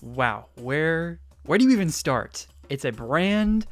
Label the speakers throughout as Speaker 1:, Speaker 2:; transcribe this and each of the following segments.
Speaker 1: Wow, where do you even start? It's a brand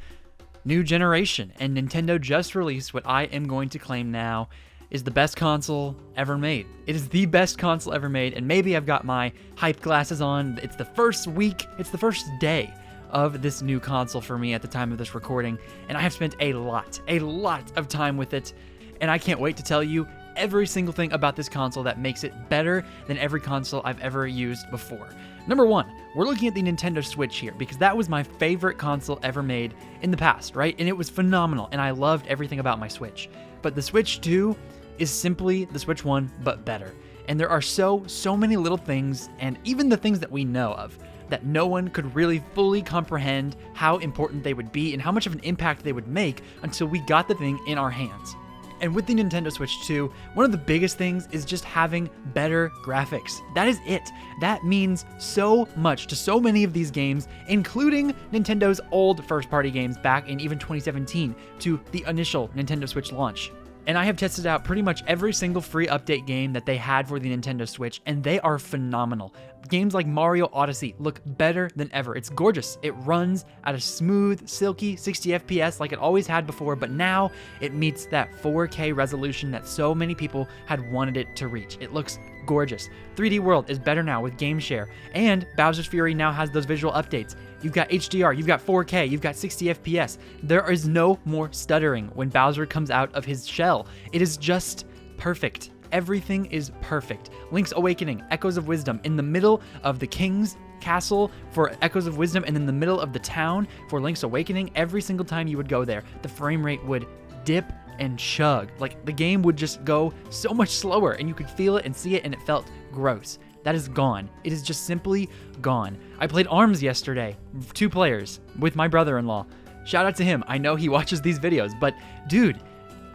Speaker 1: new generation, and Nintendo just released what I am going to claim now is the best console ever made. It is the best console ever made, and maybe I've got my hype glasses on. It's the first week, it's the first day of this new console for me at the time of this recording, and I have spent a lot of time with it, and I can't wait to tell you every single thing about this console that makes it better than every console I've ever used before. Number one, we're looking at the Nintendo Switch here because that was my favorite console ever made in the past, right? And it was phenomenal, and I loved everything about my Switch. But the Switch 2 is simply the Switch 1, but better. And there are so many little things, and even the things that we know of, that no one could really fully comprehend how important they would be and how much of an impact they would make until we got the thing in our hands. And with the Nintendo Switch 2, one of the biggest things is just having better graphics. That is it. That means so much to so many of these games, including Nintendo's old first-party games back in even 2017 to the initial Nintendo Switch launch. And I have tested out pretty much every single free update game that they had for the Nintendo Switch, and they are phenomenal. Games like Mario Odyssey look better than ever. It's gorgeous. It runs at a smooth, silky 60 FPS like it always had before, but now it meets that 4K resolution that so many people had wanted it to reach. It looks gorgeous. 3D World is better now with Game Share, and Bowser's Fury now has those visual updates. You've got HDR, you've got 4K, you've got 60 FPS. There is no more stuttering when Bowser comes out of his shell. It is just perfect. Everything is perfect. Link's Awakening, Echoes of Wisdom, in the middle of the King's Castle for Echoes of Wisdom, and in the middle of the town for Link's Awakening. Every single time you would go there, the frame rate would dip and chug. Like, the game would just go so much slower, and you could feel it and see it, and it felt gross. That is gone. It is just simply gone. I played ARMS yesterday, 2 players, with my brother-in-law. Shout out to him. I know he watches these videos, but dude,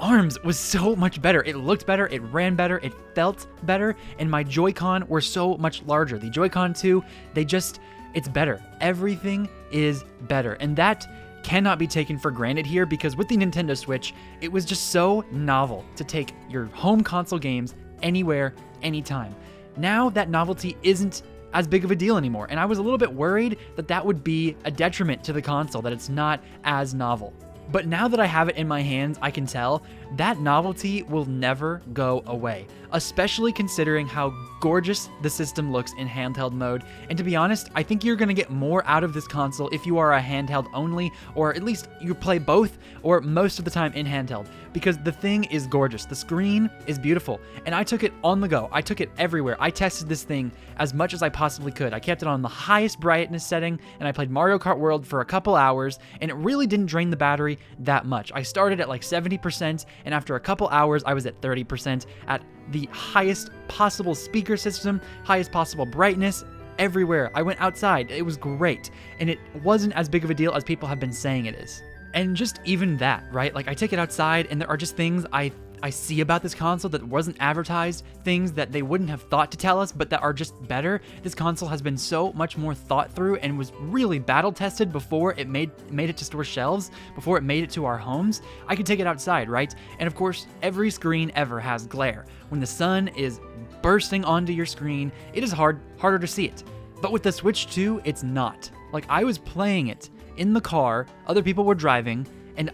Speaker 1: ARMS was so much better. It looked better, it ran better, it felt better, and my Joy-Con were so much larger. The Joy-Con 2, it's better. Everything is better, and that cannot be taken for granted here because with the Nintendo Switch, it was just so novel to take your home console games anywhere, anytime. Now that novelty isn't as big of a deal anymore, and I was a little bit worried that that would be a detriment to the console, that it's not as novel. But now that I have it in my hands, I can tell that novelty will never go away, especially considering how gorgeous the system looks in handheld mode. And to be honest, I think you're going to get more out of this console if you are a handheld only, or at least you play both, or most of the time in handheld, because the thing is gorgeous. The screen is beautiful, and I took it on the go. I took it everywhere. I tested this thing as much as I possibly could. I kept it on the highest brightness setting, and I played Mario Kart World for a couple hours, and it really didn't drain the battery that much. I started at like 70%, and after a couple hours, I was at 30% at the highest possible speaker system, highest possible brightness, everywhere. I went outside. It was great, and it wasn't as big of a deal as people have been saying it is. And just even that, right? Like, I take it outside, and there are just things I see about this console that wasn't advertised, things that they wouldn't have thought to tell us, but that are just better. This console has been so much more thought through and was really battle tested before it made it to store shelves, before it made it to our homes. I could take it outside, right? And of course, every screen ever has glare. When the sun is bursting onto your screen, it is harder to see it. But with the Switch 2, it's not. Like, I was playing it in the car, other people were driving, and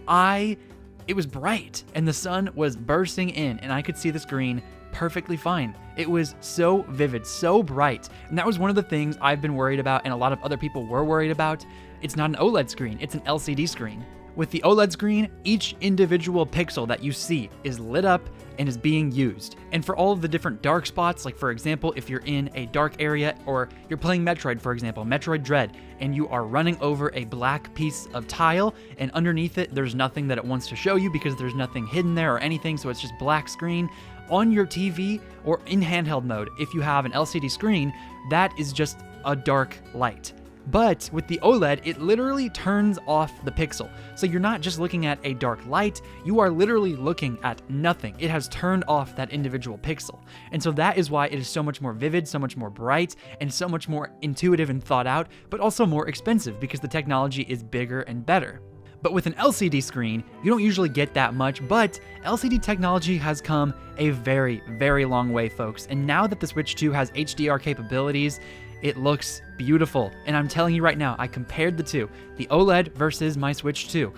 Speaker 1: it was bright, and the sun was bursting in, and I could see the screen perfectly fine. It was so vivid, so bright, and that was one of the things I've been worried about, and a lot of other people were worried about. It's not an OLED screen, it's an LCD screen. With the OLED screen, each individual pixel that you see is lit up and is being used. And for all of the different dark spots, like for example, if you're in a dark area or you're playing Metroid, for example, Metroid Dread, and you are running over a black piece of tile, and underneath it, there's nothing that it wants to show you because there's nothing hidden there or anything, so it's just black screen. On your TV or in handheld mode, if you have an LCD screen, that is just a dark light. But with the OLED, it literally turns off the pixel. So you're not just looking at a dark light, you are literally looking at nothing. It has turned off that individual pixel. And so that is why it is so much more vivid, so much more bright, and so much more intuitive and thought out, but also more expensive because the technology is bigger and better. But with an LCD screen, you don't usually get that much, but LCD technology has come a very, very long way, folks. And now that the Switch 2 has HDR capabilities, It looks beautiful. And I'm telling you right now, I compared the two, the OLED versus my Switch 2.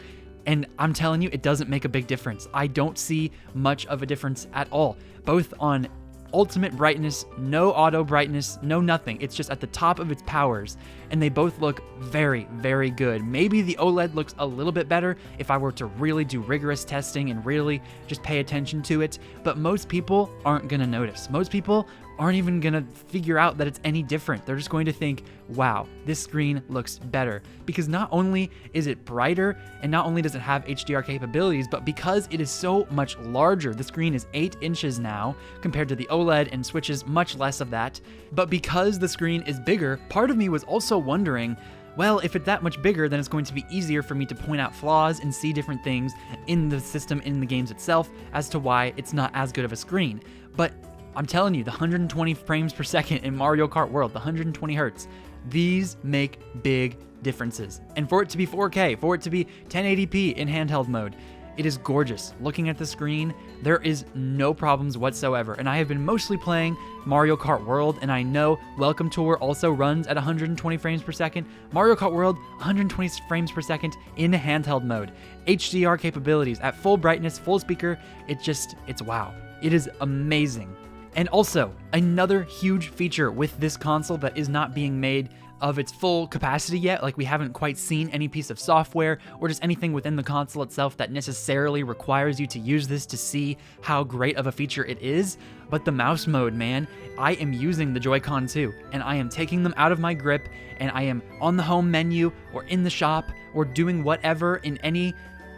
Speaker 1: And I'm telling you, it doesn't make a big difference. I don't see much of a difference at all, both on ultimate brightness, no auto brightness, no nothing. It's just at the top of its powers, and they both look very, very good. Maybe the OLED looks a little bit better if I were to really do rigorous testing and really just pay attention to it, but most people aren't gonna notice. Most people aren't even gonna figure out that it's any different. They're just going to think, wow, this screen looks better. Because not only is it brighter, and not only does it have HDR capabilities, but because it is so much larger. The screen is 8 inches now, compared to the OLED, and Switch is much less of that. But because the screen is bigger, part of me was also wondering, well, if it's that much bigger, then it's going to be easier for me to point out flaws and see different things in the system, in the games itself, as to why it's not as good of a screen. But I'm telling you, the 120 frames per second in Mario Kart World, the 120 hertz, these make big differences. And for it to be 4K, for it to be 1080p in handheld mode, it is gorgeous. Looking at the screen, there is no problems whatsoever. And I have been mostly playing Mario Kart World, and I know Welcome Tour also runs at 120 frames per second. Mario Kart World, 120 frames per second in handheld mode. HDR capabilities at full brightness, full speaker, it's wow. It is amazing. And also, another huge feature with this console that is not being made of its full capacity yet, like we haven't quite seen any piece of software or just anything within the console itself that necessarily requires you to use this to see how great of a feature it is, but the mouse mode, man. I am using the Joy-Con 2, and I am taking them out of my grip, and I am on the home menu or in the shop or doing whatever in any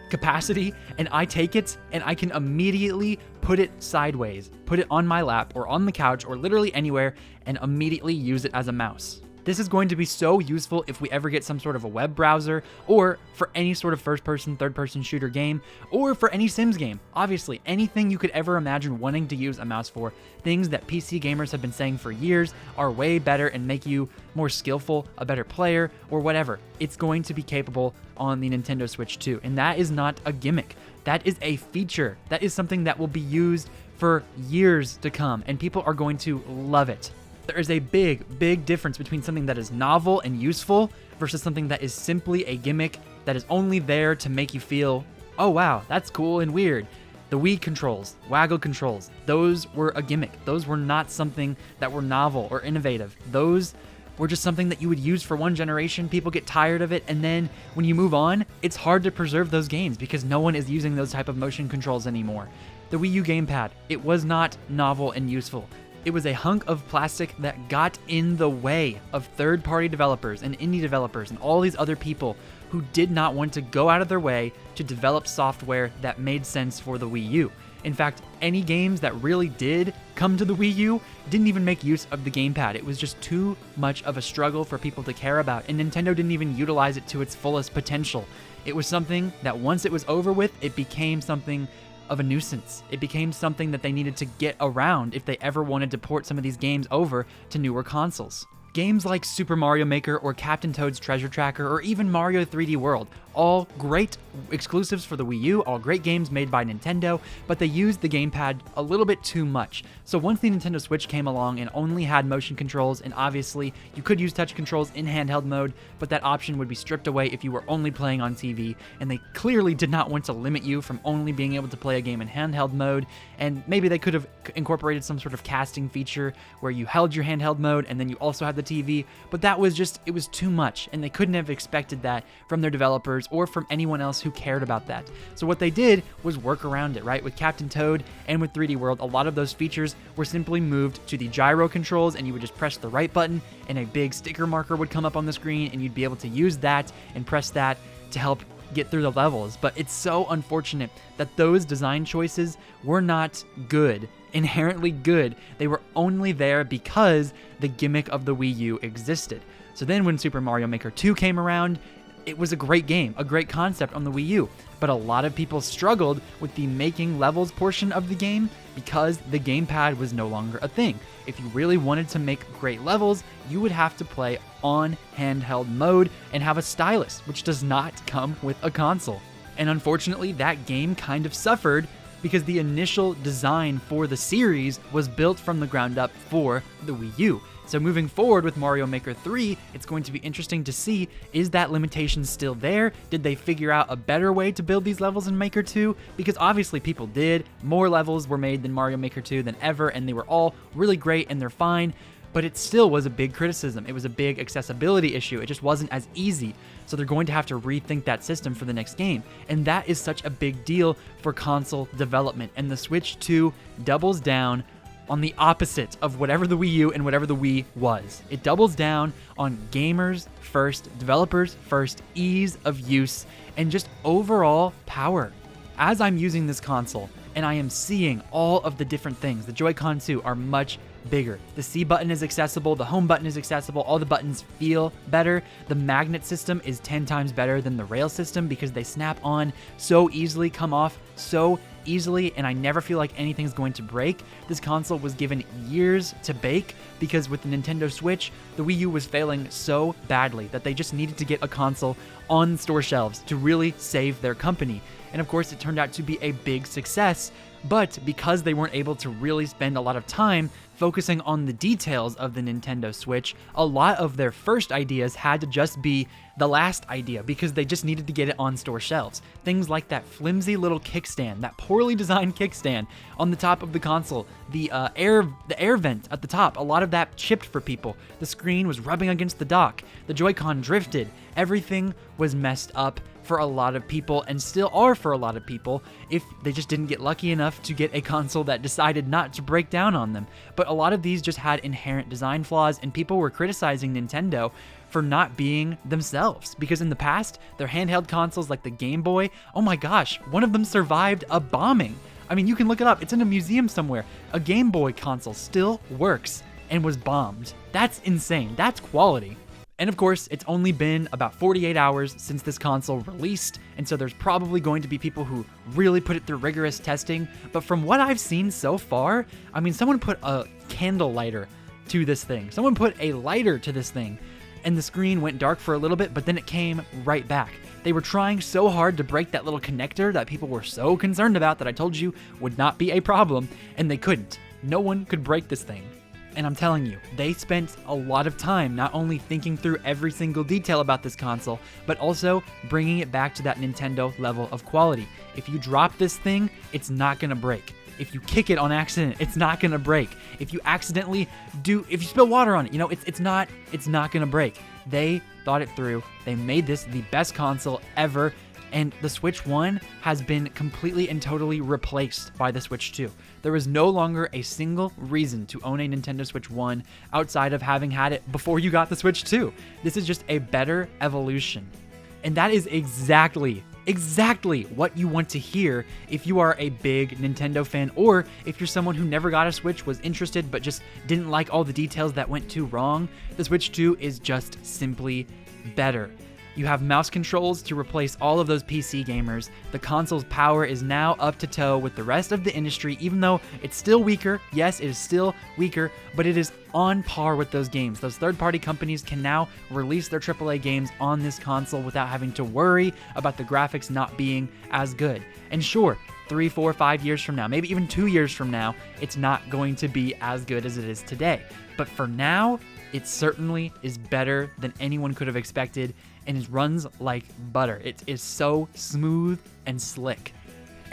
Speaker 1: capacity, and I take it and I can immediately put it sideways, put it on my lap or on the couch or literally anywhere, and immediately use it as a mouse. This is going to be so useful if we ever get some sort of a web browser, or for any sort of first-person, third-person shooter game, or for any Sims game. Obviously, anything you could ever imagine wanting to use a mouse for, things that PC gamers have been saying for years are way better and make you more skillful, a better player, or whatever. It's going to be capable on the Nintendo Switch 2, and that is not a gimmick. That is a feature. That is something that will be used for years to come, and people are going to love it. There is a big, big difference between something that is novel and useful versus something that is simply a gimmick that is only there to make you feel, oh wow, that's cool and weird. The Wii controls, Waggle controls, those were a gimmick. Those were not something that were novel or innovative. Those were just something that you would use for one generation, people get tired of it, and then when you move on, it's hard to preserve those games because no one is using those type of motion controls anymore. The Wii U gamepad, it was not novel and useful. It was a hunk of plastic that got in the way of third-party developers and indie developers and all these other people who did not want to go out of their way to develop software that made sense for the Wii U. In fact, any games that really did come to the Wii U didn't even make use of the gamepad. It was just too much of a struggle for people to care about, and Nintendo didn't even utilize it to its fullest potential. It was something that once it was over with, it became something of a nuisance. It became something that they needed to get around if they ever wanted to port some of these games over to newer consoles. Games like Super Mario Maker or Captain Toad's Treasure Tracker or even Mario 3D World, all great exclusives for the Wii U, all great games made by Nintendo, but they used the gamepad a little bit too much. So once the Nintendo Switch came along and only had motion controls, and obviously you could use touch controls in handheld mode, but that option would be stripped away if you were only playing on TV, and they clearly did not want to limit you from only being able to play a game in handheld mode, and maybe they could have incorporated some sort of casting feature where you held your handheld mode and then you also had the TV, but that was just, it was too much, and they couldn't have expected that from their developers or from anyone else who cared about that. So what they did was work around it, right? With Captain Toad and with 3D World, a lot of those features were simply moved to the gyro controls, and you would just press the right button and a big sticker marker would come up on the screen, and you'd be able to use that and press that to help get through the levels. But it's so unfortunate that those design choices were not good, inherently good. They were only there because the gimmick of the Wii U existed. So then when Super Mario Maker 2 came around, it was a great game, a great concept on the Wii U, but a lot of people struggled with the making levels portion of the game because the gamepad was no longer a thing. If you really wanted to make great levels, you would have to play on handheld mode and have a stylus, which does not come with a console. And unfortunately, that game kind of suffered because the initial design for the series was built from the ground up for the Wii U. So moving forward with Mario Maker 3, it's going to be interesting to see, is that limitation still there? Did they figure out a better way to build these levels in Maker 2? Because obviously people did. More levels were made than Mario Maker 2 than ever, and they were all really great and they're fine. But it still was a big criticism. It was a big accessibility issue. It just wasn't as easy. So they're going to have to rethink that system for the next game. And that is such a big deal for console development. And the Switch 2 doubles down on the opposite of whatever the Wii U and whatever the Wii was. It doubles down on gamers first, developers first, ease of use, and just overall power. As I'm using this console and I am seeing all of the different things, the Joy-Con 2 are much bigger. The C button is accessible, the home button is accessible, all the buttons feel better. The magnet system is 10 times better than the rail system because they snap on so easily, come off so easily, and I never feel like anything's going to break. This console was given years to bake because with the Nintendo Switch, the Wii U was failing so badly that they just needed to get a console on store shelves to really save their company. And of course, it turned out to be a big success, but because they weren't able to really spend a lot of time focusing on the details of the Nintendo Switch, a lot of their first ideas had to just be the last idea because they just needed to get it on store shelves. Things like that flimsy little kickstand, that poorly designed kickstand on the top of the console, the air vent at the top, a lot of that chipped for people. The screen was rubbing against the dock. The Joy-Con drifted. Everything was messed up for a lot of people, and still are for a lot of people, if they just didn't get lucky enough to get a console that decided not to break down on them. But a lot of these just had inherent design flaws, and people were criticizing Nintendo for not being themselves, because in the past, their handheld consoles like the Game Boy, oh my gosh, one of them survived a bombing. I mean, you can look it up, it's in a museum somewhere. A Game Boy console still works and was bombed. That's insane, that's quality. And of course, it's only been about 48 hours since this console released, and so there's probably going to be people who really put it through rigorous testing, but from what I've seen so far, I mean, someone put a candle lighter to this thing. Someone put a lighter to this thing, and the screen went dark for a little bit, but then it came right back. They were trying so hard to break that little connector that people were so concerned about that I told you would not be a problem, and they couldn't. No one could break this thing. And I'm telling you, they spent a lot of time not only thinking through every single detail about this console, but also bringing it back to that Nintendo level of quality. If you drop this thing, it's not gonna break. If you kick it on accident, it's not gonna break. If you spill water on it, it's not gonna break. They thought it through. They made this the best console ever. And the Switch 1 has been completely and totally replaced by the Switch 2. There is no longer a single reason to own a Nintendo Switch 1 outside of having had it before you got the Switch 2. This is just a better evolution. And that is exactly what you want to hear if you are a big Nintendo fan, or if you're someone who never got a Switch, was interested, but just didn't like all the details that went too wrong. The Switch 2 is just simply better. You have mouse controls to replace all of those PC gamers. The console's power is now up to toe with the rest of the industry, even though it's still weaker. Yes, it is still weaker, but it is on par with those games. Those third-party companies can now release their AAA games on this console without having to worry about the graphics not being as good. And sure, 3, 4, 5 years from now, maybe even 2 years from now, it's not going to be as good as it is today. But for now, it certainly is better than anyone could have expected, and it runs like butter. It is so smooth and slick.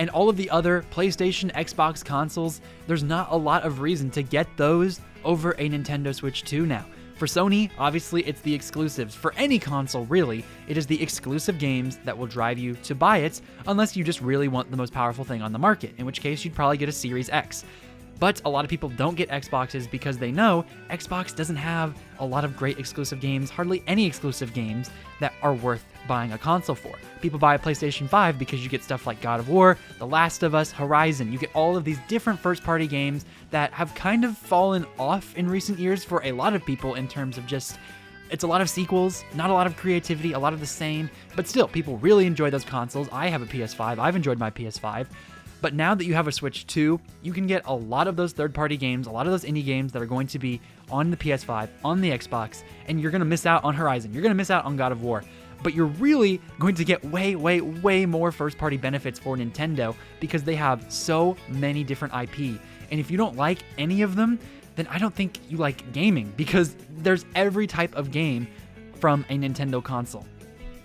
Speaker 1: And all of the other PlayStation, Xbox consoles, there's not a lot of reason to get those over a Nintendo Switch 2 now. For Sony, obviously it's the exclusives. For any console, really, it is the exclusive games that will drive you to buy it, unless you just really want the most powerful thing on the market, in which case you'd probably get a Series X. But a lot of people don't get Xboxes because they know Xbox doesn't have a lot of great exclusive games, hardly any exclusive games that are worth buying a console for. People buy a PlayStation 5 because you get stuff like God of War, The Last of Us, Horizon. You get all of these different first-party games that have kind of fallen off in recent years for a lot of people in terms of just, it's a lot of sequels, not a lot of creativity, a lot of the same, but still, people really enjoy those consoles. I have a PS5, I've enjoyed my PS5. But now that you have a Switch 2, you can get a lot of those third-party games, a lot of those indie games that are going to be on the PS5, on the Xbox, and you're going to miss out on Horizon. You're going to miss out on God of War. but you're really going to get way, way, way more first-party benefits for Nintendo because they have so many different IP. And if you don't like any of them, then I don't think you like gaming, because there's every type of game from a Nintendo console.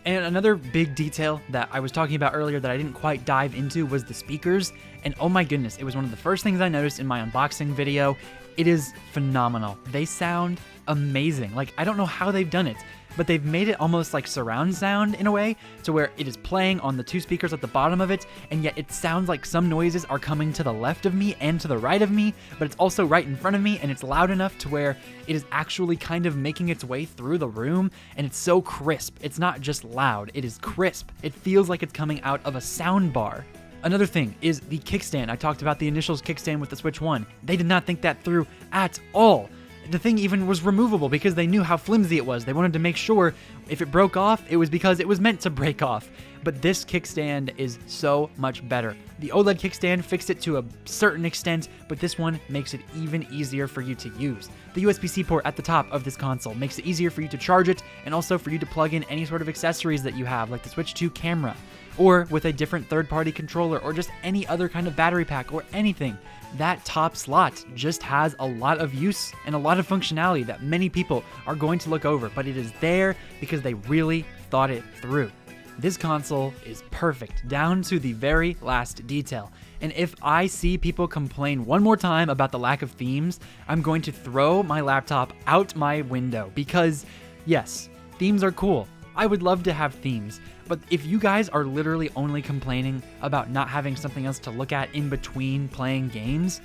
Speaker 1: And another big detail that I was talking about earlier that I didn't quite dive into was the speakers. And oh my goodness, it was one of the first things I noticed in my unboxing video. It is phenomenal. They sound amazing. Like, I don't know how they've done it, but they've made it almost like surround sound in a way, to where it is playing on the two speakers at the bottom of it, and yet it sounds like some noises are coming to the left of me and to the right of me, but it's also right in front of me, and it's loud enough to where it is actually kind of making its way through the room, and it's so crisp. It's not just loud, it is crisp. It feels like it's coming out of a sound bar. Another thing is the kickstand. I talked about the initials kickstand with the Switch 1. They did not think that through at all. The thing even was removable because they knew how flimsy it was. They wanted to make sure if it broke off, it was because it was meant to break off. But this kickstand is so much better. The OLED kickstand fixed it to a certain extent, but this one makes it even easier for you to use. The USB-C port at the top of this console makes it easier for you to charge it, and also for you to plug in any sort of accessories that you have, like the Switch 2 camera, or with a different third-party controller, or just any other kind of battery pack or anything. That top slot just has a lot of use and a lot of functionality that many people are going to look over, but it is there because they really thought it through. This console is perfect down to the very last detail. And if I see people complain one more time about the lack of themes, I'm going to throw my laptop out my window, because yes, themes are cool. I would love to have themes, but if you guys are literally only complaining about not having something else to look at in between playing games,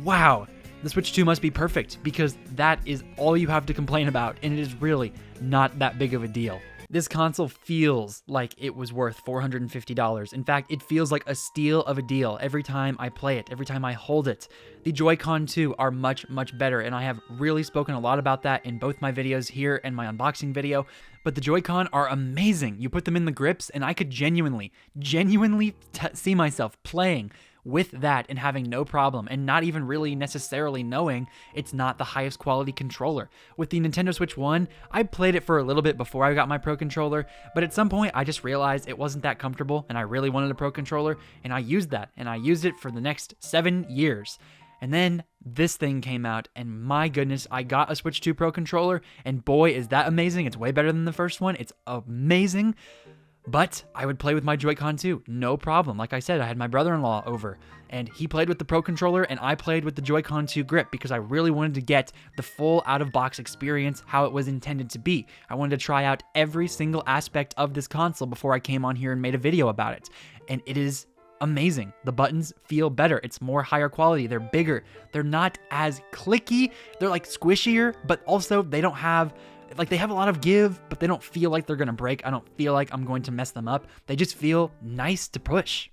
Speaker 1: wow, the Switch 2 must be perfect, because that is all you have to complain about, and it is really not that big of a deal. This console feels like it was worth $450. In fact, it feels like a steal of a deal every time I play it, every time I hold it. The Joy-Con 2 are much, much better, and I have really spoken a lot about that in both my videos here and my unboxing video, but the Joy-Con are amazing. You put them in the grips, and I could genuinely see myself playing with that and having no problem, and not even really necessarily knowing it's not the highest quality controller. With the Nintendo Switch 1, I played it for a little bit before I got my Pro Controller, but at some point I just realized it wasn't that comfortable and I really wanted a Pro Controller, and I used that, and I used it for the next 7 years. And then this thing came out, and my goodness, I got a Switch 2 Pro Controller, and boy, is that amazing. It's way better than the first one. It's amazing. But I would play with my Joy-Con 2, no problem. Like I said, I had my brother-in-law over, and he played with the Pro Controller, and I played with the Joy-Con 2 grip, because I really wanted to get the full out-of-box experience, how it was intended to be. I wanted to try out every single aspect of this console before I came on here and made a video about it. And it is amazing. The buttons feel better. It's more higher quality. They're bigger. They're not as clicky. They're like squishier, but also they don't have... like, they have a lot of give, but they don't feel like they're going to break. I don't feel like I'm going to mess them up. They just feel nice to push.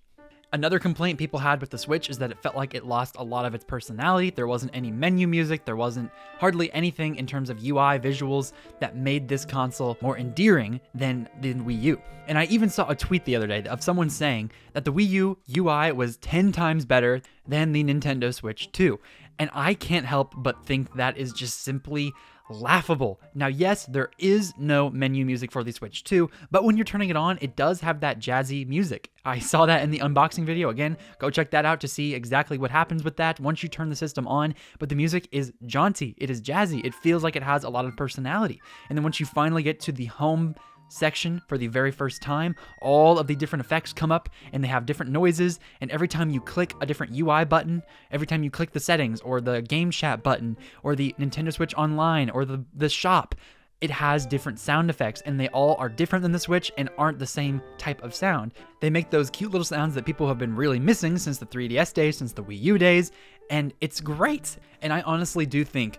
Speaker 1: Another complaint people had with the Switch is that it felt like it lost a lot of its personality. There wasn't any menu music. There wasn't hardly anything in terms of UI visuals that made this console more endearing than the Wii U. And I even saw a tweet the other day of someone saying that the Wii U UI was 10 times better than the Nintendo Switch 2. And I can't help but think that is just simply laughable. Now, yes, there is no menu music for the Switch 2, but when you're turning it on, it does have that jazzy music. I saw that in the unboxing video. Again, go check that out to see exactly what happens with that once you turn the system on, but the music is jaunty, it is jazzy, it feels like it has a lot of personality. And then once you finally get to the home section for the very first time, all of the different effects come up, and they have different noises, and every time you click a different UI button, every time you click the settings or the game chat button or the Nintendo Switch Online or the shop, it has different sound effects, and they all are different than the Switch and aren't the same type of sound. They make those cute little sounds that people have been really missing since the 3DS days, since the Wii U days, and it's great. And I honestly do think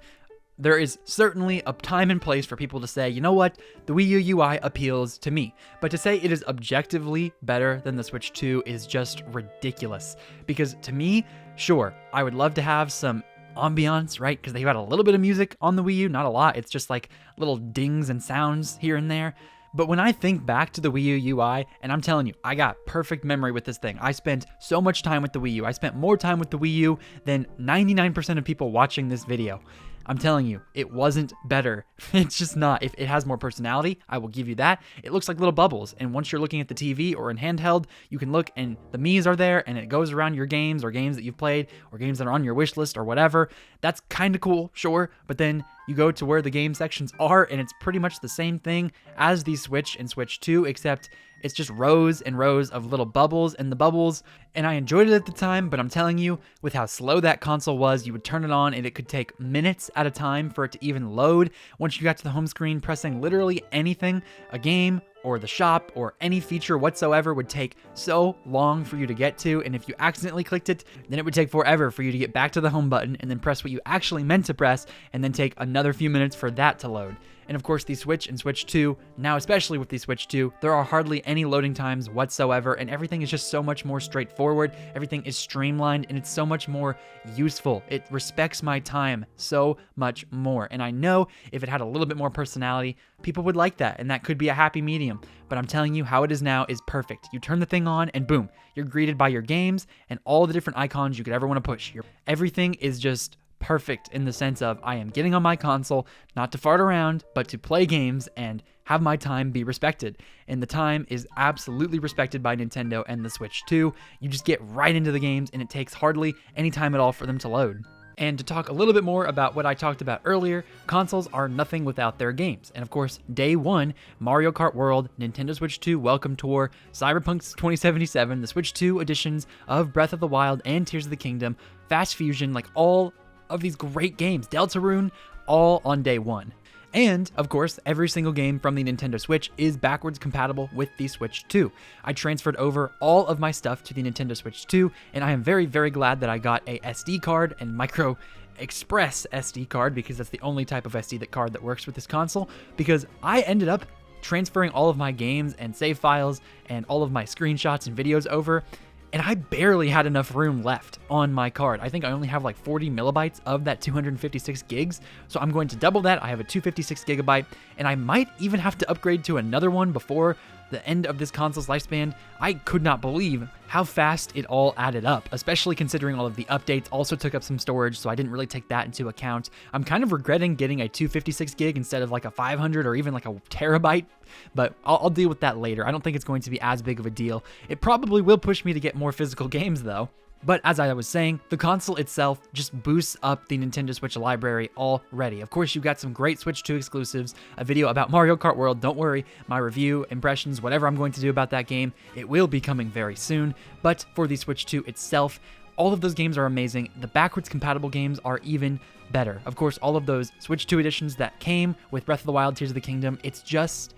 Speaker 1: there is certainly a time and place for people to say, you know what, the Wii U UI appeals to me. But to say it is objectively better than the Switch 2 is just ridiculous. Because to me, sure, I would love to have some ambiance, right? Because they got a little bit of music on the Wii U, not a lot. It's just like little dings and sounds here and there. But when I think back to the Wii U UI, and I'm telling you, I got perfect memory with this thing. I spent so much time with the Wii U. I spent more time with the Wii U than 99% of people watching this video. I'm telling you, it wasn't better. It's just not. If it has more personality, I will give you that. It looks like little bubbles, and once you're looking at the TV or in handheld, you can look and the Mii's are there, and it goes around your games or games that you've played or games that are on your wish list or whatever. That's kind of cool, sure, but then you go to where the game sections are, and it's pretty much the same thing as the Switch and Switch 2, except it's just rows and rows of little bubbles, and I enjoyed it at the time, but I'm telling you, with how slow that console was, you would turn it on and it could take minutes at a time for it to even load. Once you got to the home screen, pressing literally anything, a game or the shop or any feature whatsoever would take so long for you to get to, and if you accidentally clicked it, then it would take forever for you to get back to the home button and then press what you actually meant to press, and then take another few minutes for that to load. And of course, the Switch and Switch 2, now especially with the Switch 2, there are hardly any loading times whatsoever, and everything is just so much more straightforward. Everything is streamlined, and it's so much more useful. It respects my time so much more. And I know if it had a little bit more personality, people would like that, and that could be a happy medium. But I'm telling you, how it is now is perfect. You turn the thing on, and boom, you're greeted by your games and all the different icons you could ever want to push. Everything is just perfect in the sense of I am getting on my console not to fart around, but to play games and have my time be respected. And the time is absolutely respected by Nintendo and the Switch 2. You just get right into the games, and it takes hardly any time at all for them to load. And to talk a little bit more about what I talked about earlier, consoles are nothing without their games. And of course, day one, Mario Kart World, Nintendo Switch 2 Welcome Tour, Cyberpunk 2077, the Switch 2 editions of Breath of the Wild and Tears of the Kingdom, Fast Fusion, like all of these great games, Deltarune, all on day one. And, of course, every single game from the Nintendo Switch is backwards compatible with the Switch 2. I transferred over all of my stuff to the Nintendo Switch 2, and I am very, very glad that I got a SD card and micro express SD card, because that's the only type of SD card that works with this console, because I ended up transferring all of my games and save files and all of my screenshots and videos over, and I barely had enough room left on my card. I think I only have like 40 millibytes of that 256 gigs, so I'm going to double that. I have a 256 gigabyte, and I might even have to upgrade to another one before the end of this console's lifespan. I could not believe how fast it all added up, especially considering all of the updates also took up some storage, so I didn't really take that into account. I'm kind of regretting getting a 256 gig instead of like a 500 or even like a terabyte, but I'll deal with that later. I don't think it's going to be as big of a deal. It probably will push me to get more physical games though. But as I was saying, the console itself just boosts up the Nintendo Switch library already. Of course, you've got some great Switch 2 exclusives, a video about Mario Kart World. Don't worry, my review, impressions, whatever I'm going to do about that game, it will be coming very soon. But for the Switch 2 itself, all of those games are amazing. The backwards compatible games are even better. Of course, all of those Switch 2 editions that came with Breath of the Wild, Tears of the Kingdom, it's just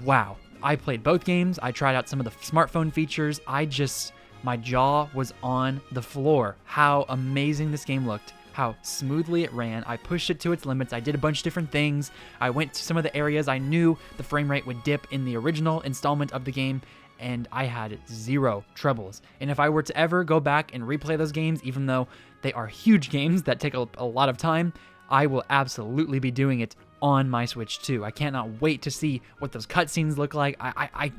Speaker 1: wow. I played both games. I tried out some of the smartphone features. My jaw was on the floor. How amazing this game looked, how smoothly it ran. I pushed it to its limits. I did a bunch of different things. I went to some of the areas I knew the frame rate would dip in the original installment of the game, and I had zero troubles. And if I were to ever go back and replay those games, even though they are huge games that take a lot of time, I will absolutely be doing it on my Switch 2. I cannot wait to see what those cutscenes look like. I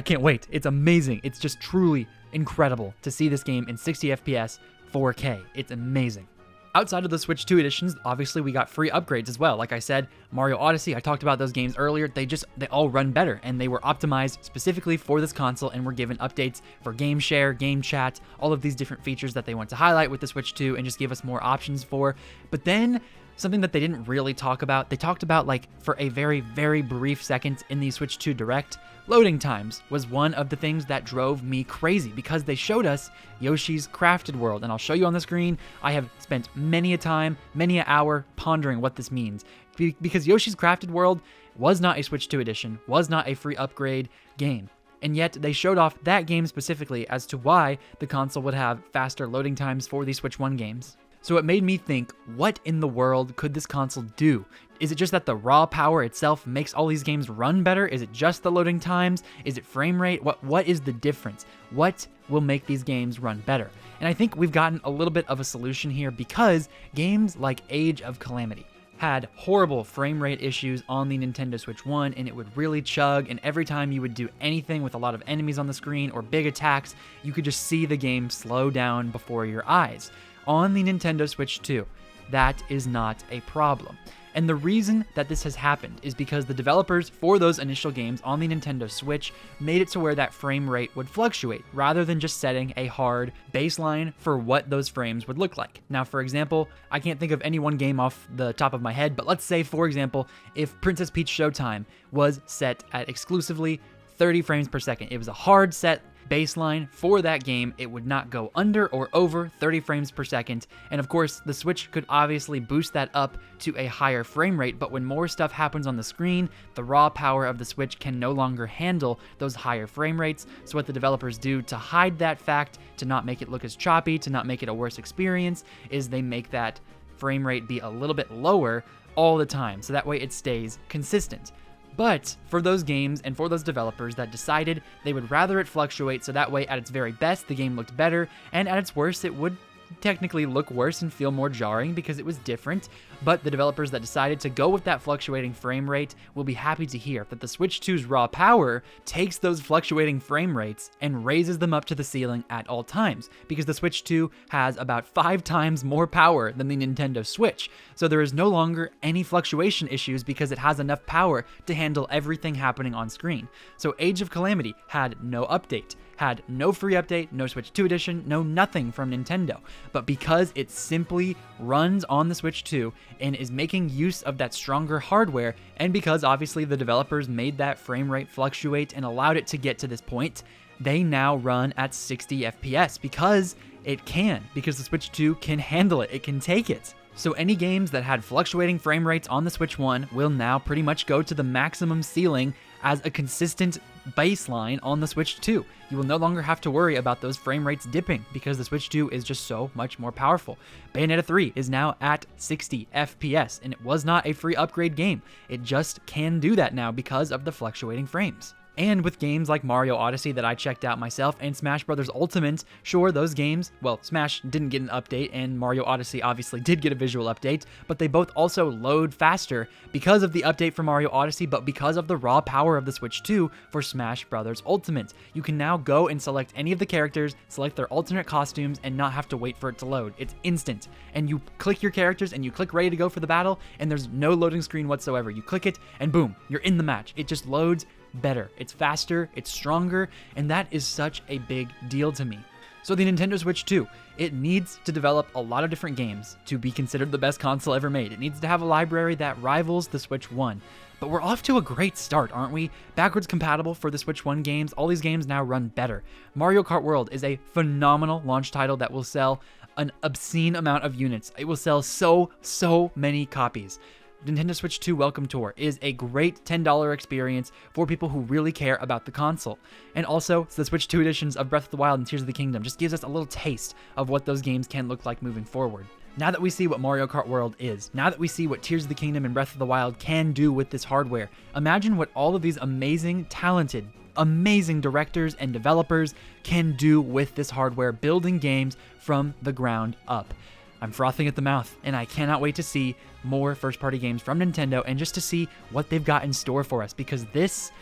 Speaker 1: can't wait. It's amazing. It's just truly incredible to see this game in 60 FPS, 4K. It's amazing. Outside of the Switch 2 editions, obviously we got free upgrades as well. Like I said, Mario Odyssey, I talked about those games earlier. They all run better, and they were optimized specifically for this console and were given updates for game share, game chat, all of these different features that they want to highlight with the Switch 2 and just give us more options for. But then something that they didn't really talk about, they talked about like for a very, very brief second in the Switch 2 Direct, loading times was one of the things that drove me crazy, because they showed us Yoshi's Crafted World, and I'll show you on the screen. I have spent many a time, many an hour pondering what this means, because Yoshi's Crafted World was not a Switch 2 edition, was not a free upgrade game, and yet they showed off that game specifically as to why the console would have faster loading times for the Switch 1 games. So it made me think, what in the world could this console do? Is it just that the raw power itself makes all these games run better? Is it just the loading times? Is it frame rate? What is the difference? What will make these games run better? And I think we've gotten a little bit of a solution here, because games like Age of Calamity had horrible frame rate issues on the Nintendo Switch 1, and it would really chug, and every time you would do anything with a lot of enemies on the screen or big attacks, you could just see the game slow down before your eyes. On the Nintendo Switch 2, that is not a problem. And the reason that this has happened is because the developers for those initial games on the Nintendo Switch made it to where that frame rate would fluctuate, rather than just setting a hard baseline for what those frames would look like. Now, for example, I can't think of any one game off the top of my head, but let's say, for example, if Princess Peach Showtime was set at exclusively 30 frames per second. It was a hard set baseline for that game. It would not go under or over 30 frames per second. And of course, the Switch could obviously boost that up to a higher frame rate, but when more stuff happens on the screen, the raw power of the Switch can no longer handle those higher frame rates. So what the developers do to hide that fact, to not make it look as choppy, to not make it a worse experience, is they make that frame rate be a little bit lower all the time, so that way it stays consistent. But for those games and for those developers that decided they would rather it fluctuate, so that way at its very best the game looked better, and at its worst it would technically look worse and feel more jarring because it was different, but the developers that decided to go with that fluctuating frame rate will be happy to hear that the Switch 2's raw power takes those fluctuating frame rates and raises them up to the ceiling at all times, because the Switch 2 has about 5 times more power than the Nintendo Switch, so there is no longer any fluctuation issues because it has enough power to handle everything happening on screen. So Age of Calamity had no update, had no free update, no Switch 2 edition, no nothing from Nintendo. But because it simply runs on the Switch 2 and is making use of that stronger hardware, and because obviously the developers made that frame rate fluctuate and allowed it to get to this point, they now run at 60 FPS because it can, because the Switch 2 can handle it, it can take it. So any games that had fluctuating frame rates on the Switch 1 will now pretty much go to the maximum ceiling as a consistent baseline on the Switch 2. You will no longer have to worry about those frame rates dipping because the Switch 2 is just so much more powerful. Bayonetta 3 is now at 60 FPS, and it was not a free upgrade game. It just can do that now because of the fluctuating frames. And with games like Mario Odyssey that I checked out myself and Smash Bros. Ultimate, sure, those games, well, Smash didn't get an update and Mario Odyssey obviously did get a visual update, but they both also load faster because of the update for Mario Odyssey, but because of the raw power of the Switch 2 for Smash Bros. Ultimate. You can now go and select any of the characters, select their alternate costumes, and not have to wait for it to load. It's instant. And you click your characters and you click ready to go for the battle, and there's no loading screen whatsoever. You click it and boom, you're in the match. It just loads better. It's faster, it's stronger, and that is such a big deal to me. So the Nintendo Switch 2, it needs to develop a lot of different games to be considered the best console ever made. It needs to have a library that rivals the Switch 1. But we're off to a great start, aren't we? Backwards compatible for the Switch 1 games, all these games now run better. Mario Kart World is a phenomenal launch title that will sell an obscene amount of units. It will sell so many copies. Nintendo Switch 2 Welcome Tour is a great $10 experience for people who really care about the console. And also, the Switch 2 editions of Breath of the Wild and Tears of the Kingdom just gives us a little taste of what those games can look like moving forward. Now that we see what Mario Kart World is, now that we see what Tears of the Kingdom and Breath of the Wild can do with this hardware, imagine what all of these amazing, talented, amazing directors and developers can do with this hardware, building games from the ground up. I'm frothing at the mouth, and I cannot wait to see more first-party games from Nintendo and just to see what they've got in store for us, because this,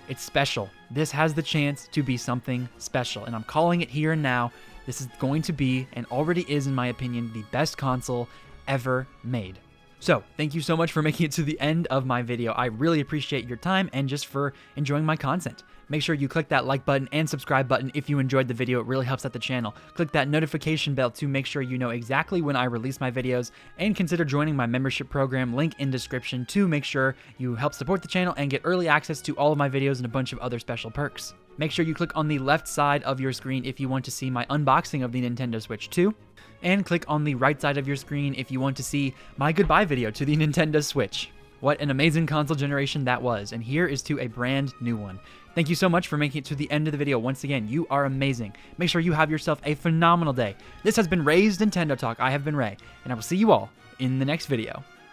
Speaker 1: it's special. This has the chance to be something special, and I'm calling it here and now. This is going to be, and already is in my opinion, the best console ever made. So, thank you so much for making it to the end of my video. I really appreciate your time and just for enjoying my content. Make sure you click that like button and subscribe button if you enjoyed the video. It really helps out the channel. Click that notification bell to make sure you know exactly when I release my videos, and consider joining my membership program, link in description, to make sure you help support the channel and get early access to all of my videos and a bunch of other special perks. Make sure you click on the left side of your screen if you want to see my unboxing of the Nintendo Switch 2. And click on the right side of your screen if you want to see my goodbye video to the Nintendo Switch. What an amazing console generation that was, and here is to a brand new one. Thank you so much for making it to the end of the video. Once again, you are amazing. Make sure you have yourself a phenomenal day. This has been Ray's Nintendo Talk. I have been Ray, and I will see you all in the next video.